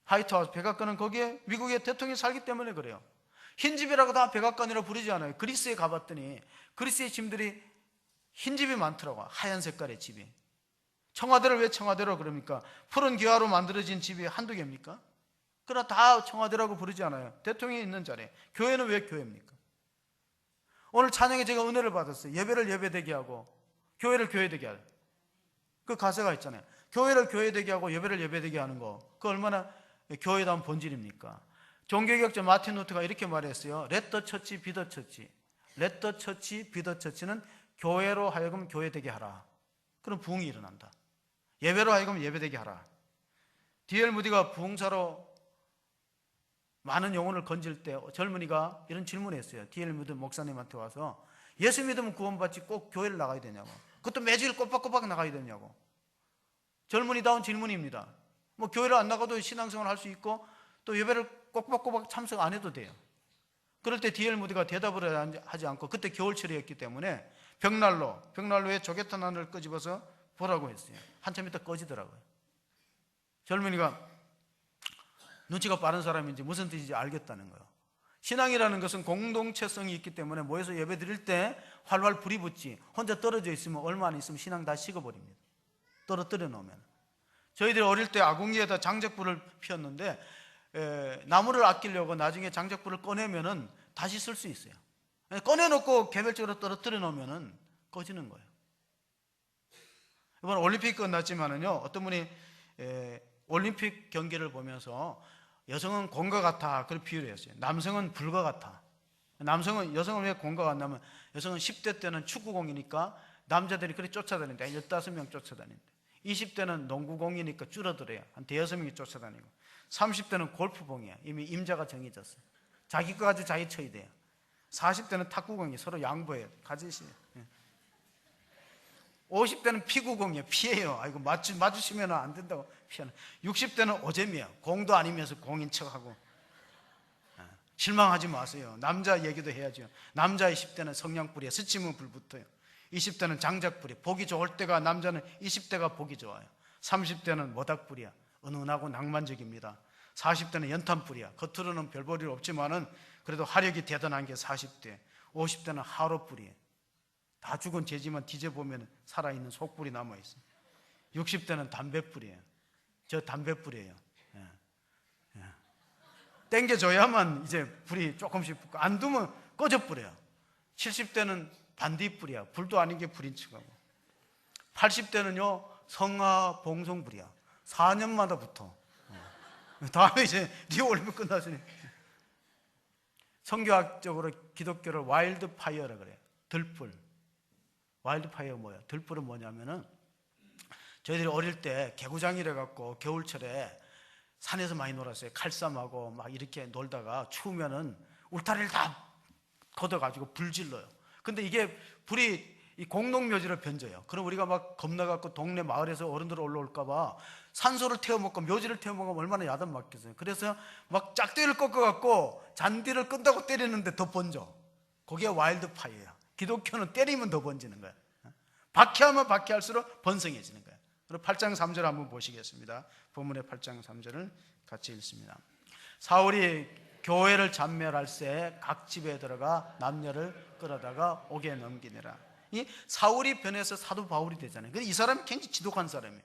화이트하우스 백악관은 거기에 미국의 대통령이 살기 때문에 그래요. 흰집이라고 다 백악관이라고 부르지 않아요. 그리스에 가봤더니 그리스의 집들이 흰집이 많더라고요. 하얀 색깔의 집이. 청와대를 왜 청와대로 그럽니까? 푸른 기와로 만들어진 집이 한두 개입니까? 그러나 다 청와대라고 부르지 않아요. 대통령이 있는 자리에. 교회는 왜 교회입니까? 오늘 찬양에 제가 은혜를 받았어요. 예배를 예배되게 하고 교회를 교회되게 하고, 그 가사가 있잖아요. 교회를 교회되게 하고 예배를 예배되게 하는 거, 그 얼마나 교회다운 본질입니까? 종교개혁자 마틴 루터가 이렇게 말했어요. Let the church be the church. Let the church be the church는 교회로 하여금 교회되게 하라. 그럼 부흥이 일어난다. 예배로 하여금 예배되게 하라. D.L. 무디가 부흥사로 많은 영혼을 건질 때 젊은이가 이런 질문을 했어요. D.L. 무디 목사님한테 와서 예수 믿으면 구원받지 꼭 교회를 나가야 되냐고, 그것도 매주일 꼬박꼬박 나가야 되냐고. 젊은이다운 질문입니다. 뭐 교회를 안 나가도 신앙생활을 할 수 있고 또 예배를 꼬박꼬박 참석 안 해도 돼요. 그럴 때 D.L. 무디가 대답을 하지 않고, 그때 겨울철이었기 때문에 벽난로에 조개탄 하나를 끄집어서 보라고 했어요. 한참 있다 꺼지더라고요. 젊은이가 눈치가 빠른 사람인지 무슨 뜻인지 알겠다는 거예요. 신앙이라는 것은 공동체성이 있기 때문에 모여서 예배 드릴 때 활활 불이 붙지, 혼자 떨어져 있으면 얼마 안 있으면 신앙 다 식어버립니다. 떨어뜨려 놓으면. 저희들이 어릴 때 아궁이에다 장작불을 피웠는데 나무를 아끼려고 나중에 장작불을 꺼내면은 다시 쓸 수 있어요. 꺼내놓고 개별적으로 떨어뜨려 놓으면은 꺼지는 거예요. 이번 올림픽 끝났지만은요, 어떤 분이 올림픽 경기를 보면서 여성은 공과 같아, 그런 비유를 했어요. 남성은 불과 같아. 여성은 왜 공과 같냐면, 여성은 10대 때는 축구공이니까 남자들이 그렇게 쫓아다닌다. 15명 쫓아다닌다. 20대는 농구공이니까 줄어들어요. 한 대여섯 명이 쫓아다니고. 30대는 골프공이야. 이미 임자가 정해졌어요. 자기 거 가지고 자기 쳐야 돼요. 40대는 탁구공이 서로 양보해요. 가지시. 50대는 피구공이에요. 피해요. 아이고, 맞으시면 안 된다고 피하는. 60대는 오잼이에요. 공도 아니면서 공인 척하고. 실망하지 마세요. 남자 얘기도 해야죠. 남자의 10대는 성냥불이에요. 스치면 불 붙어요. 20대는 장작불이. 보기 좋을 때가, 남자는 20대가 보기 좋아요. 30대는 모닥불이야. 은은하고 낭만적입니다. 40대는 연탄불이야. 겉으로는 별 볼일 없지만은 그래도 화력이 대단한 게 40대. 50대는 하로불이에요. 다 죽은 돼지만 뒤져보면 살아있는 속불이 남아있어요. 60대는 담뱃불이에요. 저 담뱃불이에요. 땡겨줘야만 이제 불이 조금씩 붙고, 안 두면 꺼져버려요. 70대는 반딧불이야. 불도 아닌 게 불인 척하고. 80대는요 성화봉송불이야. 4년마다 붙어. 다음에 이제 리오올림픽 끝났으니. 성교학적으로 기독교를 와일드 파이어라 그래요. 들불. 와일드 파이어가 뭐예요? 들불은 뭐냐면은, 저희들이 어릴 때 개구장이라 갖고 겨울철에 산에서 많이 놀았어요. 칼싸움하고 막 이렇게 놀다가 추우면은 울타리를 다 걷어가지고 불 질러요. 근데 이게 불이 이 공동묘지로 번져요. 그럼 우리가 막 겁나갖고 동네 마을에서 어른들 올라올까봐 산소를 태워먹고 묘지를 태워먹으면 얼마나 야단 맞겠어요. 그래서 막 짝대기를 꺾어갖고 잔디를 끈다고 때리는데 더 번져. 그게 와일드 파이어야. 기독교는 때리면 더 번지는 거야. 박해하면 박해할수록 번성해지는 거야. 그리고 8장 3절 한번 보시겠습니다. 본문의 8장 3절을 같이 읽습니다. 사울이 교회를 잔멸할 새 각 집에 들어가 남녀를 끌어다가 옥에 넘기니라. 이 사울이 변해서 사도 바울이 되잖아요. 근데 이 사람이 굉장히 지독한 사람이에요.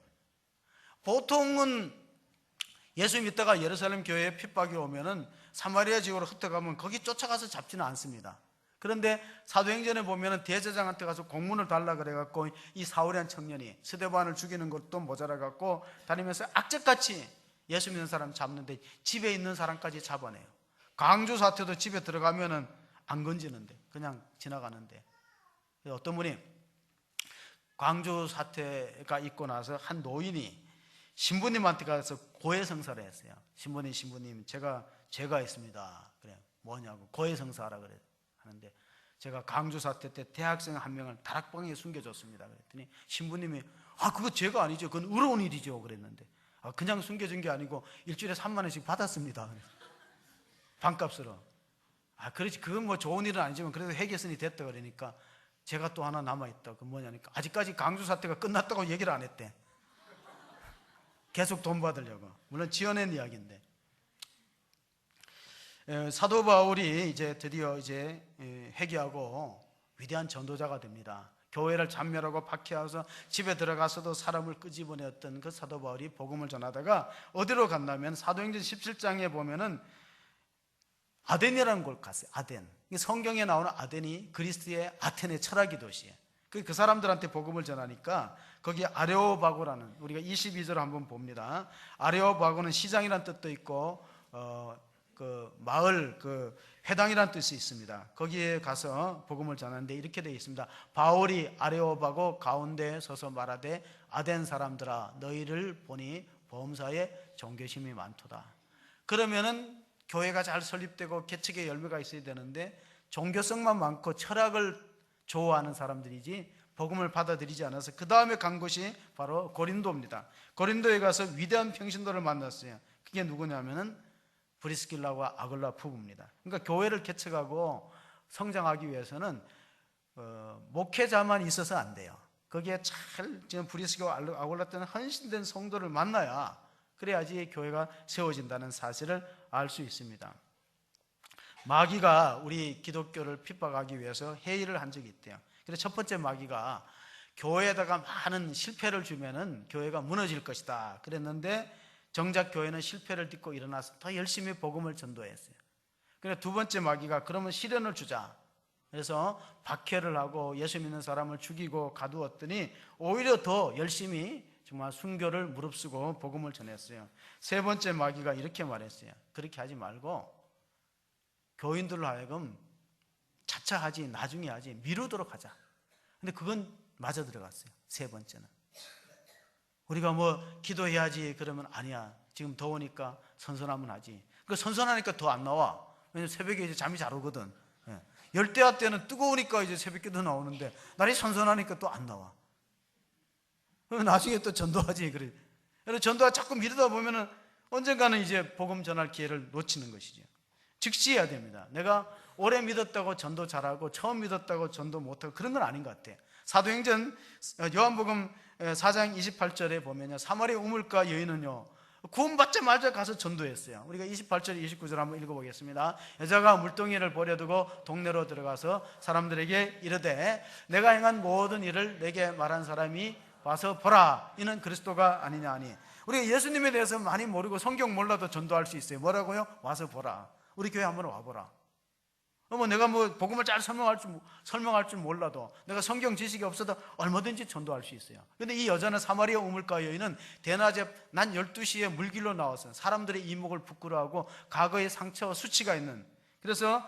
보통은 예수 믿다가 예루살렘 교회에 핍박이 오면은 사마리아 지역으로 흩어가면 거기 쫓아가서 잡지는 않습니다. 그런데 사도행전에 보면은 대제장한테 가서 공문을 달라 그래갖고 이 사울이란 청년이 스데반을 죽이는 것도 모자라갖고 다니면서 악착같이 예수 믿는 사람 잡는데 집에 있는 사람까지 잡아내요. 광주 사태도 집에 들어가면은 안 건지는데 그냥 지나가는데, 어떤 분이 광주 사태가 있고 나서 한 노인이 신부님한테 가서 고해성사를 했어요. 신부님 제가 죄가 있습니다. 그래, 뭐냐고 고해성사하라 그래 하는데, 제가 광주 사태 때 대학생 한 명을 다락방에 숨겨줬습니다. 그랬더니 신부님이 그거 죄가 아니죠. 그건 의로운 일이죠. 그랬는데 그냥 숨겨준 게 아니고 일주일에 3만 원씩 받았습니다. 반값으로. 그렇지, 그건 뭐 좋은 일은 아니지만 그래도 해결선이 됐다 그러니까 제가 또 하나 남아있다. 그 뭐냐니까 아직까지 광주 사태가 끝났다고 얘기를 안 했대. 계속 돈 받으려고. 물론 지어낸 이야기인데, 사도 바울이 이제 드디어 이제 회개하고 위대한 전도자가 됩니다. 교회를 잔멸하고 박해하서 집에 들어가서도 사람을 끄집어내었던 그 사도 바울이 복음을 전하다가 어디로 갔냐면 사도행전 17장에 보면은 아덴이라는 곳 갔어요. 아덴. 성경에 나오는 아덴이 그리스의 아테네 철학의 도시예요. 그 사람들한테 복음을 전하니까 거기 아레오바고라는, 우리가 22절 한번 봅니다. 아레오바고는 시장이라는 뜻도 있고 그 마을, 그 회당이라는 뜻이 있습니다. 거기에 가서 복음을 전하는데 이렇게 되어 있습니다. 바울이 아레오바고 가운데 서서 말하되 아덴 사람들아 너희를 보니 범사에 종교심이 많도다. 그러면은 교회가 잘 설립되고 개척의 열매가 있어야 되는데 종교성만 많고 철학을 좋아하는 사람들이지 복음을 받아들이지 않아서 그 다음에 간 곳이 바로 고린도입니다. 고린도에 가서 위대한 평신도를 만났어요. 그게 누구냐면은 브리스길라와 아굴라 부부입니다. 그러니까 교회를 개척하고 성장하기 위해서는 목회자만 있어서 안 돼요. 거기에 잘 지금 브리스길라와 아굴라 때는 헌신된 성도를 만나야, 그래야지 교회가 세워진다는 사실을 알 수 있습니다. 마귀가 우리 기독교를 핍박하기 위해서 회의를 한 적이 있대요. 그래서 첫 번째 마귀가 교회에다가 많은 실패를 주면은 교회가 무너질 것이다 그랬는데, 정작 교회는 실패를 딛고 일어나서 더 열심히 복음을 전도했어요. 그래서 두 번째 마귀가 그러면 시련을 주자. 그래서 박해를 하고 예수 믿는 사람을 죽이고 가두었더니 오히려 더 열심히 정말 순교를 무릅쓰고 복음을 전했어요. 세 번째 마귀가 이렇게 말했어요. 그렇게 하지 말고 교인들로 하여금 차차 하지, 나중에 하지, 미루도록 하자. 근데 그건 맞아 들어갔어요. 세 번째는 우리가 뭐 기도해야지 그러면 아니야, 지금 더우니까 선선하면 하지. 그 선선하니까 더 안 나와. 왜냐면 새벽에 이제 잠이 잘 오거든. 열대야 때는 뜨거우니까 이제 새벽기도 나오는데 날이 선선하니까 또 안 나와. 나중에 또 전도하지. 그래. 그래서 전도가 자꾸 미루다 보면은 언젠가는 이제 복음 전할 기회를 놓치는 것이죠. 즉시해야 됩니다. 내가 오래 믿었다고 전도 잘하고 처음 믿었다고 전도 못하고 그런 건 아닌 것 같아. 사도행전 요한복음 4장 28절에 보면요, 사마리아 우물가 여인은요 구원받자마자 가서 전도했어요. 우리가 28절 29절 한번 읽어보겠습니다. 여자가 물동이를 버려두고 동네로 들어가서 사람들에게 이르되 내가 행한 모든 일을 내게 말한 사람이 와서 보라, 이는 그리스도가 아니냐 하니. 우리가 예수님에 대해서 많이 모르고 성경 몰라도 전도할 수 있어요. 뭐라고요? 와서 보라. 우리 교회 한번 와보라. 내가 복음을 잘 설명할 줄 몰라도, 내가 성경 지식이 없어도 얼마든지 전도할 수 있어요. 그런데 이 여자는, 사마리아 우물가 여인은 대낮에 난 12시에 물길로 나와서 사람들의 이목을 부끄러워하고 과거의 상처와 수치가 있는, 그래서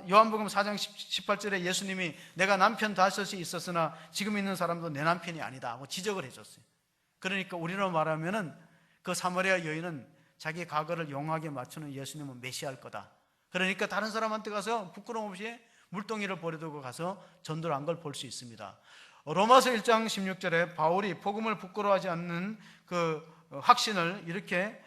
요한복음 4장 18절에 예수님이 내가 남편 5이 있었으나 지금 있는 사람도 내 남편이 아니다 하고 지적을 해줬어요. 그러니까 우리로 말하면은 그 사마리아 여인은 자기 과거를 용하게 맞추는 예수님은 메시아일 거다. 그러니까 다른 사람한테 가서 부끄러움 없이 물동이를 버려두고 가서 전도를 한 걸 볼 수 있습니다. 로마서 1장 16절에 바울이 복음을 부끄러워하지 않는 그 확신을 이렇게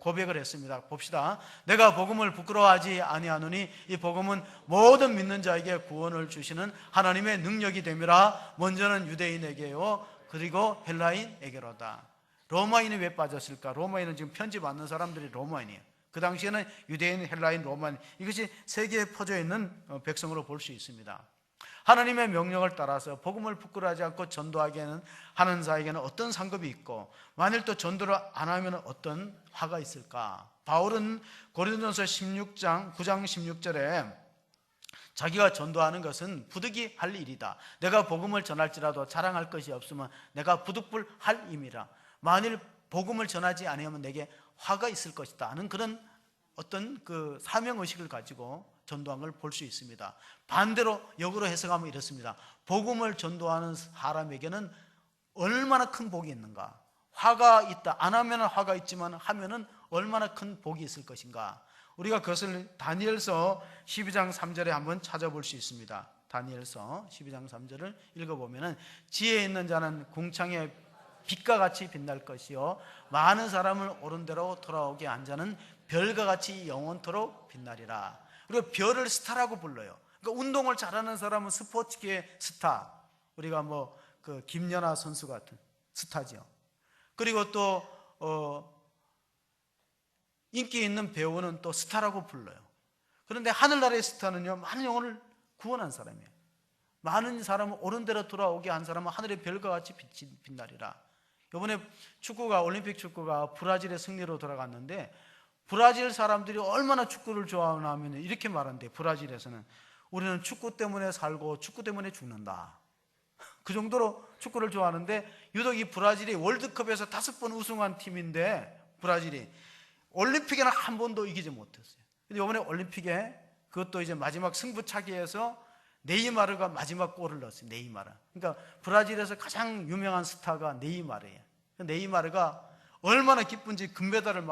고백을 했습니다. 봅시다. 내가 복음을 부끄러워하지 아니하노니 이 복음은 모든 믿는 자에게 구원을 주시는 하나님의 능력이 됨이라. 먼저는 유대인에게요 그리고 헬라인에게로다. 로마인이 왜 빠졌을까? 로마인은 지금 편지 받는 사람들이 로마인이에요. 그 당시에는 유대인, 헬라인, 로마인, 이것이 세계에 퍼져 있는 백성으로 볼 수 있습니다. 하나님의 명령을 따라서 복음을 부끄러워하지 않고 전도하게 하는 자에게는 어떤 상급이 있고, 만일 또 전도를 안 하면 어떤 화가 있을까? 바울은 고린도전서 9장 16절에 자기가 전도하는 것은 부득이 할 일이다. 내가 복음을 전할지라도 자랑할 것이 없으면 내가 부득불 할 임이라. 만일 복음을 전하지 아니하면 내게 화가 있을 것이다 하는 그런 어떤 그 사명의식을 가지고 전도한 걸 볼 수 있습니다. 반대로 역으로 해석하면 이렇습니다. 복음을 전도하는 사람에게는 얼마나 큰 복이 있는가? 화가 있다. 안 하면 화가 있지만 하면은 얼마나 큰 복이 있을 것인가? 우리가 그것을 다니엘서 12장 3절에 한번 찾아볼 수 있습니다. 다니엘서 12장 3절을 읽어보면은 지혜 있는 자는 궁창의 빛과 같이 빛날 것이요 많은 사람을 옳은 대로 돌아오게 한 자는 별과 같이 영원토록 빛나리라. 그리고 별을 스타라고 불러요. 그러니까 운동을 잘하는 사람은 스포츠계의 스타. 우리가 그 김연아 선수 같은 스타죠. 그리고 또 인기 있는 배우는 또 스타라고 불러요. 그런데 하늘나라의 스타는요, 많은 영혼을 구원한 사람이에요. 많은 사람을 옳은 대로 돌아오게 한 사람은 하늘의 별과 같이 빛나리라. 이번에 올림픽 축구가 브라질의 승리로 돌아갔는데, 브라질 사람들이 얼마나 축구를 좋아하나 하면 이렇게 말한대. 브라질에서는 우리는 축구 때문에 살고 축구 때문에 죽는다. 그 정도로 축구를 좋아하는데, 유독 이 브라질이 월드컵에서 5번 우승한 팀인데, 브라질이 올림픽에는 한 번도 이기지 못했어요. 근데 이번에 올림픽에 그것도 이제 마지막 승부차기에서 네이마르가 마지막 골을 넣었어요. 네이마르. 그러니까 브라질에서 가장 유명한 스타가 네이마르예요. 네이마르가 얼마나 기쁜지 금메달을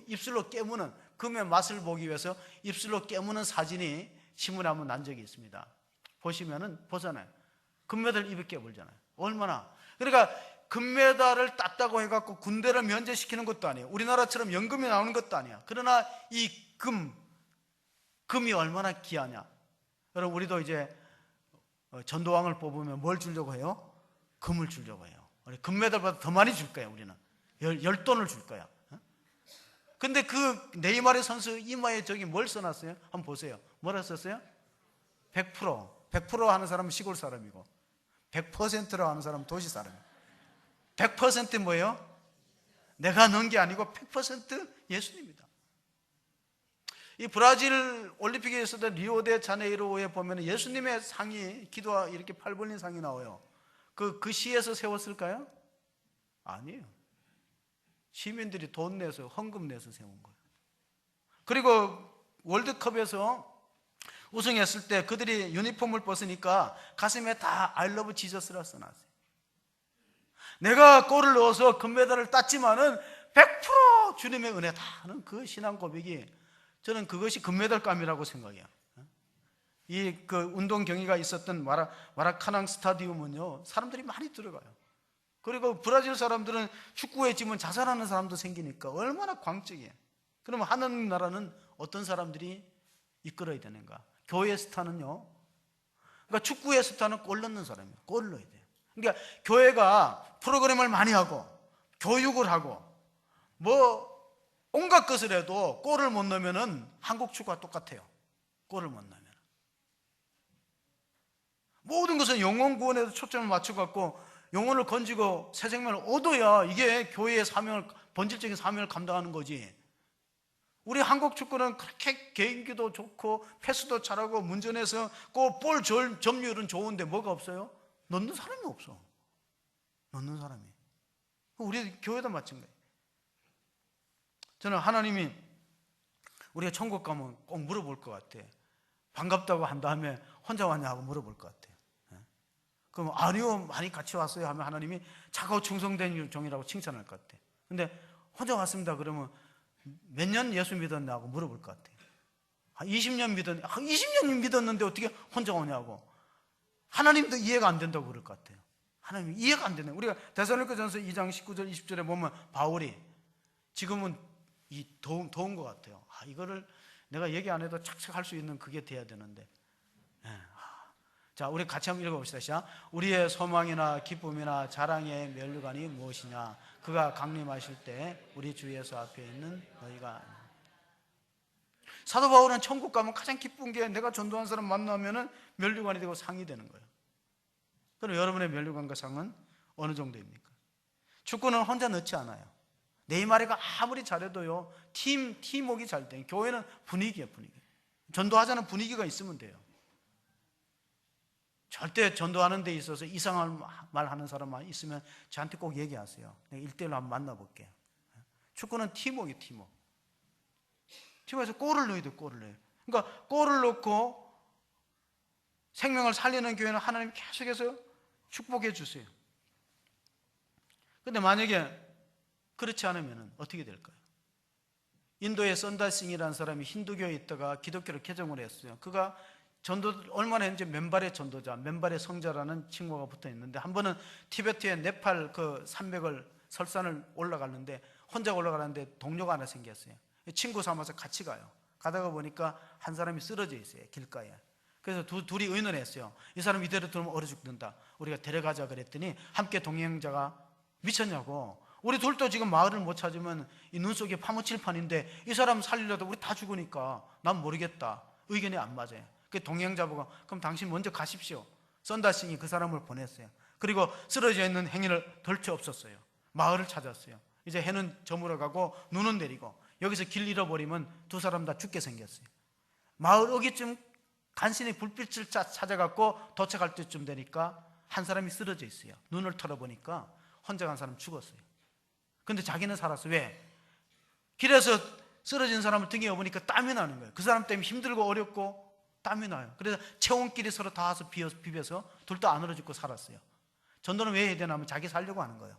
입술로 깨무는, 금의 맛을 보기 위해서 입술로 깨무는 사진이 신문에 한번 난 적이 있습니다. 보잖아요. 금메달 입에 깨물잖아요. 얼마나. 그러니까 금메달을 땄다고 해갖고 군대를 면제시키는 것도 아니에요. 우리나라처럼 연금이 나오는 것도 아니야. 그러나 이 금이 얼마나 귀하냐. 여러분, 우리도 이제 전도왕을 뽑으면 뭘 주려고 해요? 금을 주려고 해요. 금메달보다 더 많이 줄 거예요. 우리는 10돈을 줄 거야. 근데 그 네이마르 선수 이마에 저기 뭘 써놨어요? 한번 보세요. 뭐라 썼어요? 100% 하는 사람은 시골 사람이고 100%로 하는 사람은 도시 사람이에요. 100% 뭐예요? 내가 넣은 게 아니고 100% 예수님이다. 이 브라질 올림픽에 있었던 리오데자네이루에 보면 예수님의 상이, 기도와 이렇게 팔 벌린 상이 나와요. 그 시에서 세웠을까요? 아니에요. 시민들이 돈 내서, 헌금 내서 세운 거예요. 그리고 월드컵에서 우승했을 때 그들이 유니폼을 벗으니까 가슴에 다 I love Jesus라 써놨어요. 내가 골을 넣어서 금메달을 땄지만은 100% 주님의 은혜다 하는 그 신앙 고백이, 저는 그것이 금메달감이라고 생각해요. 그 운동 경기가 있었던 마라카낭 스타디움은요, 사람들이 많이 들어가요. 그리고 브라질 사람들은 축구에 지면 자살하는 사람도 생기니까 얼마나 광적이에요. 그러면 하늘나라는 어떤 사람들이 이끌어야 되는가? 교회 스타는요, 그러니까 축구의 스타는 골 넣는 사람이에요. 골을 넣어야 돼요. 그러니까 교회가 프로그램을 많이 하고 교육을 하고 뭐 온갖 것을 해도 골을 못 넣으면은 한국 축구와 똑같아요. 골을 못 넣으면 모든 것은 영혼 구원에도 초점을 맞춰갖고 영혼을 건지고 새 생명을 얻어야 이게 교회의 사명을, 본질적인 사명을 감당하는 거지. 우리 한국 축구는 그렇게 개인기도 좋고 패스도 잘하고 문전에서 볼 점유율은 좋은데 뭐가 없어요? 넣는 사람이 없어. 넣는 사람이. 우리 교회도 마찬가지예요. 저는 하나님이 우리가 천국 가면 꼭 물어볼 것 같아. 반갑다고 한 다음에 혼자 왔냐고 물어볼 것 같아. 그럼 아니요, 많이 같이 왔어요 하면 하나님이 차가워 충성된 종이라고 칭찬할 것 같아. 근데 혼자 왔습니다 그러면 몇 년 예수 믿었냐고 물어볼 것 같아. 20년 믿었는데 20년 믿었는데 어떻게 혼자 오냐고. 하나님도 이해가 안 된다고 그럴 것 같아요. 하나님이 이해가 안 되네. 우리가 데살로니가전서 2장 19절 20절에 보면 바울이 지금은 이 더운 것 같아요. 이거를 내가 얘기 안 해도 착착할 수 있는 그게 돼야 되는데. 자, 우리 같이 한번 읽어봅시다. 시작. 우리의 소망이나 기쁨이나 자랑의 면류관이 무엇이냐? 그가 강림하실 때 우리 주 예수 앞에 있는 너희가. 사도 바울은 천국 가면 가장 기쁜 게 내가 전도한 사람 만나면은 면류관이 되고 상이 되는 거예요. 그럼 여러분의 면류관과 상은 어느 정도입니까? 축구는 혼자 넣지 않아요. 네이마르가 아무리 잘해도요, 팀워크가 잘 돼. 교회는 분위기예요, 분위기. 전도하자는 분위기가 있으면 돼요. 절대 전도하는 데 있어서 이상한 말 하는 사람만 있으면 저한테 꼭 얘기하세요. 내가 1대1로 한번 만나볼게요. 축구는 팀워크예요, 팀워크. 팀워크에서 골을 넣어야 돼요, 골을 넣어요. 그러니까 골을 넣고 생명을 살리는 교회는 하나님 계속해서 축복해 주세요. 근데 만약에 그렇지 않으면 어떻게 될까요? 인도의 썬다싱이라는 사람이 힌두교에 있다가 기독교를 개종을 했어요. 그가 전도 얼마나 했는지 맨발의 전도자, 맨발의 성자라는 칭호가 붙어 있는데, 한 번은 티베트의 네팔 그 산맥을 설산을 올라가는데 혼자 올라가는데 동료가 하나 생겼어요. 친구 삼아서 같이 가요. 가다가 보니까 한 사람이 쓰러져 있어요, 길가에. 그래서 둘이 의논했어요. 이 사람 이대로 두면 얼어 죽는다. 우리가 데려가자 그랬더니 함께 동행자가 미쳤냐고. 우리 둘도 지금 마을을 못 찾으면 이 눈 속에 파묻힐 판인데 이 사람 살리려다 우리 다 죽으니까 난 모르겠다. 의견이 안 맞아요. 그 동행자 보고 그럼 당신 먼저 가십시오. 썬다싱이 그 사람을 보냈어요. 그리고 쓰러져 있는 행인을 덜채 없었어요. 마을을 찾았어요. 이제 해는 저물어가고 눈은 내리고 여기서 길 잃어버리면 두 사람 다 죽게 생겼어요. 마을 어기쯤 간신히 불빛을 찾아갖고 도착할 때쯤 되니까 한 사람이 쓰러져 있어요. 눈을 털어보니까 혼자 간 사람 죽었어요. 근데 자기는 살았어. 왜? 길에서 쓰러진 사람을 등에 업으니까 땀이 나는 거예요. 그 사람 때문에 힘들고 어렵고 땀이 나요. 그래서 체온끼리 서로 닿아서 비벼서 둘 다 안 얼어 죽고 살았어요. 전도는 왜 해야 되나 하면 자기 살려고 하는 거예요.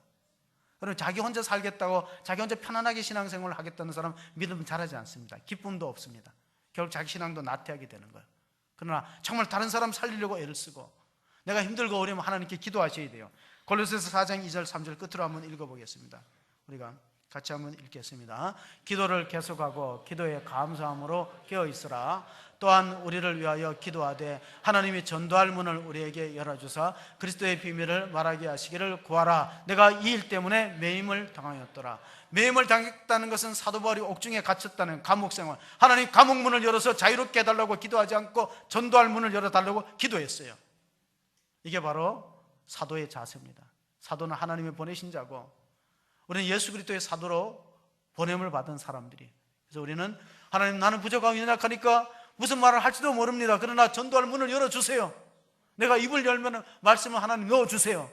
그럼 자기 혼자 살겠다고 자기 혼자 편안하게 신앙생활을 하겠다는 사람 믿으면 잘하지 않습니다. 기쁨도 없습니다. 결국 자기 신앙도 나태하게 되는 거예요. 그러나 정말 다른 사람 살리려고 애를 쓰고 내가 힘들고 어려우면 하나님께 기도하셔야 돼요. 골로새서 4장 2절 3절 끝으로 한번 읽어보겠습니다. 우리가 같이 한번 읽겠습니다. 기도를 계속하고 기도에 감사함으로 깨어있으라. 또한 우리를 위하여 기도하되 하나님이 전도할 문을 우리에게 열어주사 그리스도의 비밀을 말하게 하시기를 구하라. 내가 이 일 때문에 매임을 당하였더라. 매임을 당했다는 것은 사도 바울이 옥중에 갇혔다는 감옥생활. 하나님 감옥문을 열어서 자유롭게 해달라고 기도하지 않고 전도할 문을 열어달라고 기도했어요. 이게 바로 사도의 자세입니다. 사도는 하나님이 보내신 자고 우리는 예수 그리스도의 사도로 보냄을 받은 사람들이. 그래서 우리는 하나님 나는 부족하고 연약하니까 무슨 말을 할지도 모릅니다. 그러나 전도할 문을 열어주세요. 내가 입을 열면 말씀을 하나님 넣어주세요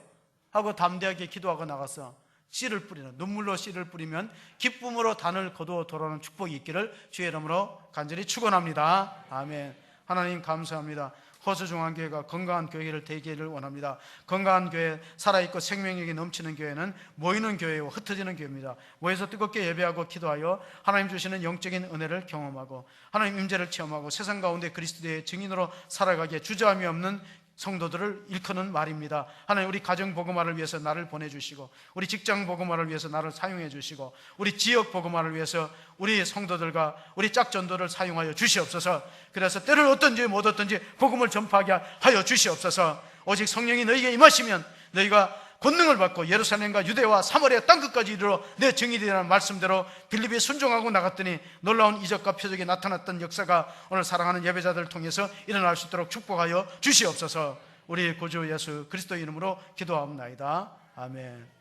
하고 담대하게 기도하고 나가서 씨를 뿌리는, 눈물로 씨를 뿌리면 기쁨으로 단을 거두어 돌아오는 축복이 있기를 주의 이름으로 간절히 축원합니다. 아멘. 하나님 감사합니다. 호수중앙교회가 건강한 교회를 되기를 원합니다. 건강한 교회, 살아있고 생명력이 넘치는 교회는 모이는 교회요 흩어지는 교회입니다. 모여서 뜨겁게 예배하고 기도하여 하나님 주시는 영적인 은혜를 경험하고 하나님 임재를 체험하고 세상 가운데 그리스도의 증인으로 살아가기에 주저함이 없는 성도들을 일컫는 말입니다. 하나님 우리 가정 복음화를 위해서 나를 보내주시고 우리 직장 복음화를 위해서 나를 사용해 주시고 우리 지역 복음화를 위해서 우리 성도들과 우리 짝전도를 사용하여 주시옵소서. 그래서 때를 얻든지 못 얻든지 복음을 전파하게 하여 주시옵소서. 오직 성령이 너희에게 임하시면 너희가 권능을 받고 예루살렘과 유대와 사마리아 땅끝까지 이르러 내 증인이 되라는 말씀대로 빌립이 순종하고 나갔더니 놀라운 이적과 표적이 나타났던 역사가 오늘 사랑하는 예배자들을 통해서 일어날 수 있도록 축복하여 주시옵소서. 우리 구주 예수 그리스도 이름으로 기도하옵나이다. 아멘.